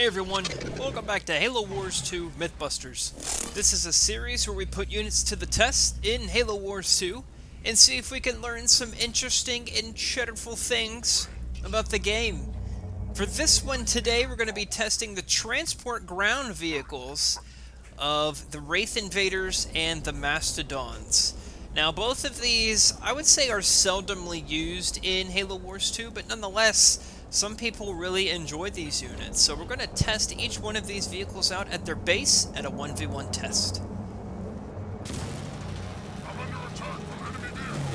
Hey everyone, welcome back to Halo Wars 2 Mythbusters. This is a series where we put units to the test in Halo Wars 2 and see if we can learn some interesting and cheddarful things about the game. For this one today, we're going to be testing the transport ground vehicles of the Wraith Invaders and the Mastadons. Now, both of these, I would say, are seldomly used in Halo Wars 2, but nonetheless, some people really enjoy these units. So we're going to test each one of these vehicles out at their base at a 1v1 test. I'm under attack from enemy vehicles.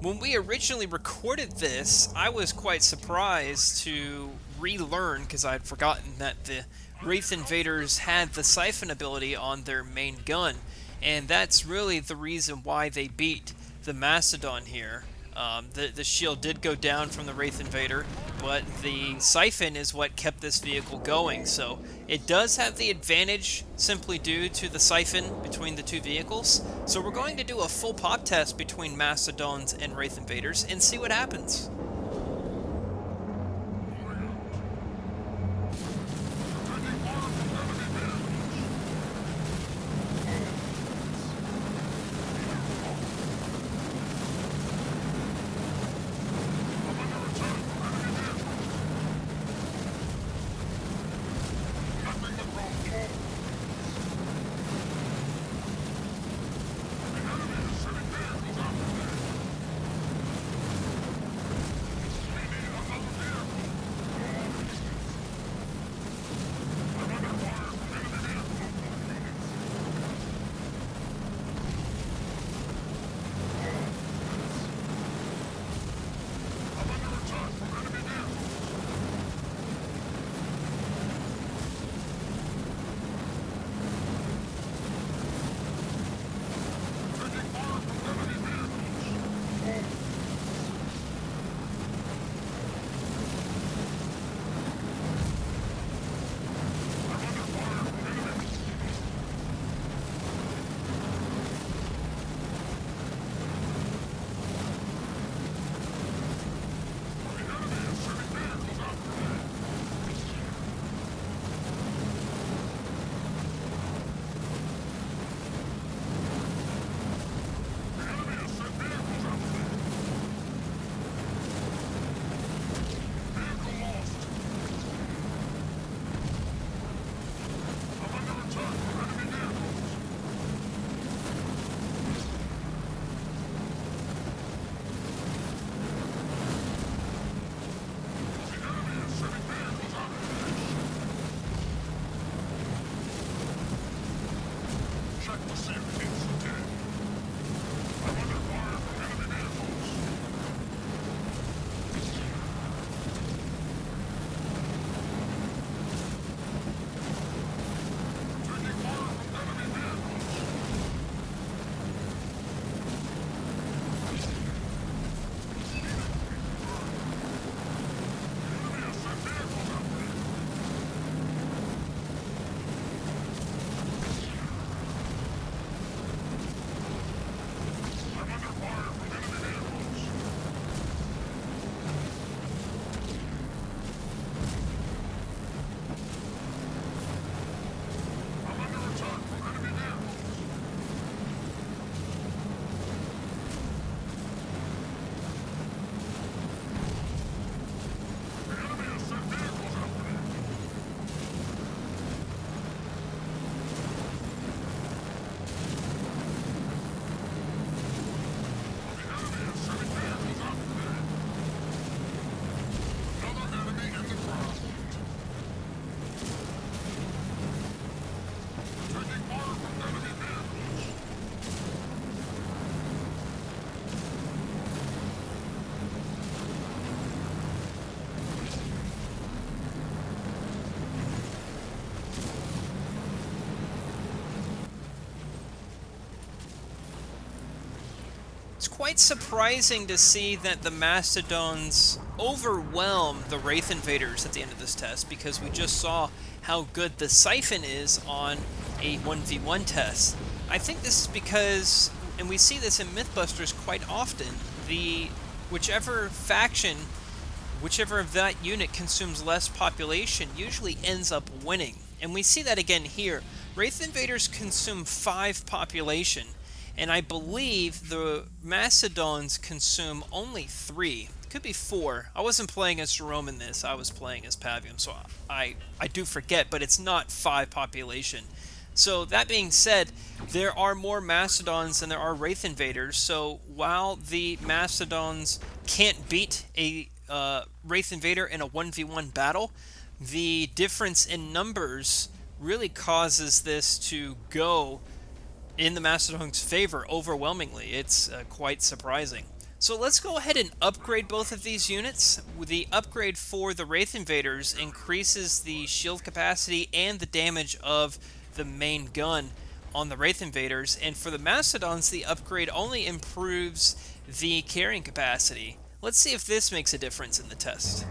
When we originally recorded this, I was quite surprised to relearn, because I had forgotten that the Wraith Invaders had the siphon ability on their main gun, and that's really the reason why they beat the Mastodon here. The shield did go down from the Wraith Invader, but the siphon is what kept this vehicle going, so it does have the advantage simply due to the siphon between the two vehicles. So we're going to do a full pop test between Mastodons and Wraith Invaders and see what happens. quite surprising to see that the Mastadons overwhelm the Wraith Invaders at the end of this test, because we just saw how good the siphon is on a 1v1 test. I think this is because, and we see this in Mythbusters quite often, whichever faction, whichever of that unit consumes less population usually ends up winning. And we see that again here. Wraith Invaders consume 5 population, and I believe the Mastadons consume only 3. Could be 4. I wasn't playing as Jerome in this, I was playing as Pavium, so I do forget, but it's not 5 population. So that being said, there are more Mastodons than there are Wraith Invaders, so while the Mastodons can't beat a Wraith Invader in a 1v1 battle, the difference in numbers really causes this to go in the Mastodon's favor overwhelmingly. It's quite surprising. So let's go ahead and upgrade both of these units. The upgrade for the Wraith Invaders increases the shield capacity and the damage of the main gun on the Wraith Invaders, and for the Mastodons the upgrade only improves the carrying capacity. Let's see if this makes a difference in the test.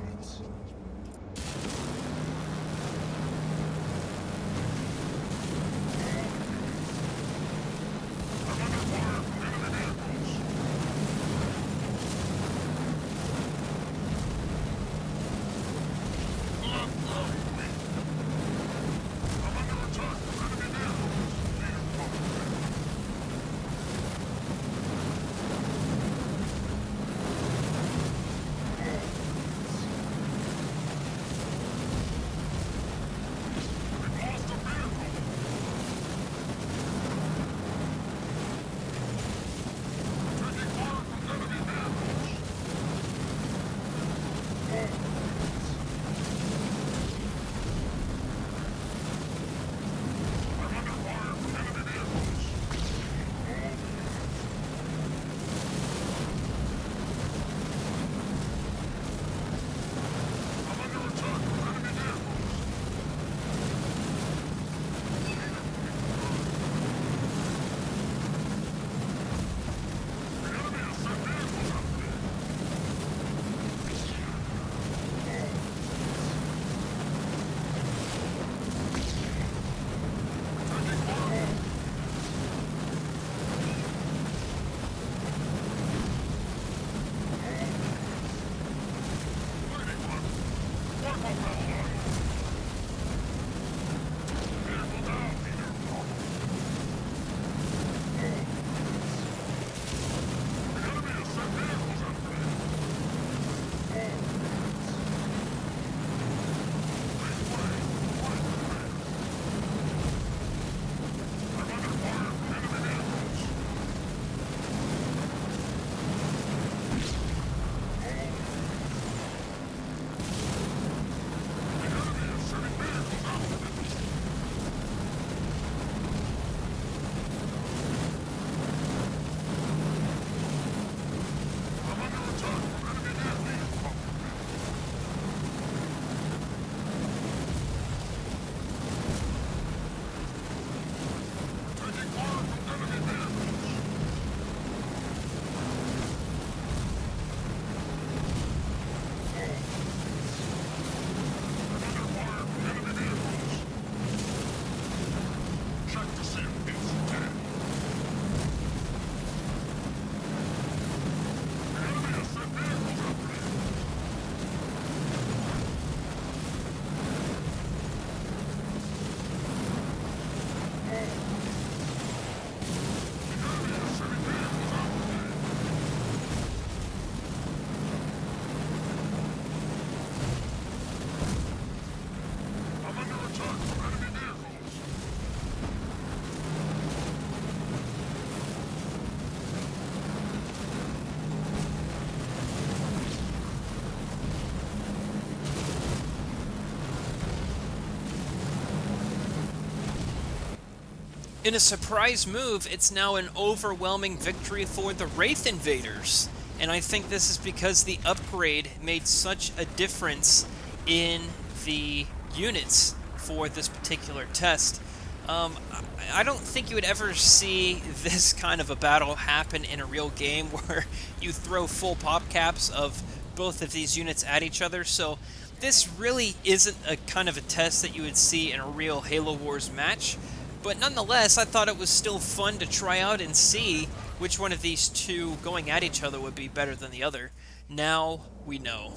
In a surprise move, it's now an overwhelming victory for the Wraith Invaders. And I think this is because the upgrade made such a difference in the units for this particular test. I don't think you would ever see this kind of a battle happen in a real game where you throw full pop caps of both of these units at each other, so this really isn't a kind of a test that you would see in a real Halo Wars match, but nonetheless, I thought it was still fun to try out and see which one of these two going at each other would be better than the other. Now we know.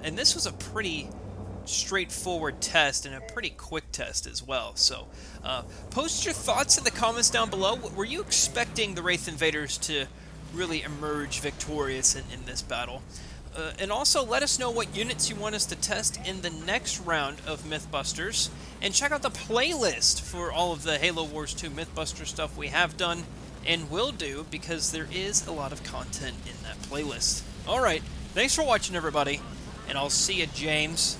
And this was a pretty straightforward test and a pretty quick test as well. So post your thoughts in the comments down below. Were you expecting the Wraith Invaders to really emerge victorious in this battle? And also let us know what units you want us to test in the next round of Mythbusters. And check out the playlist for all of the Halo Wars 2 Mythbuster stuff we have done and will do, because there is a lot of content in that playlist. Alright, thanks for watching everybody, and I'll see you, James.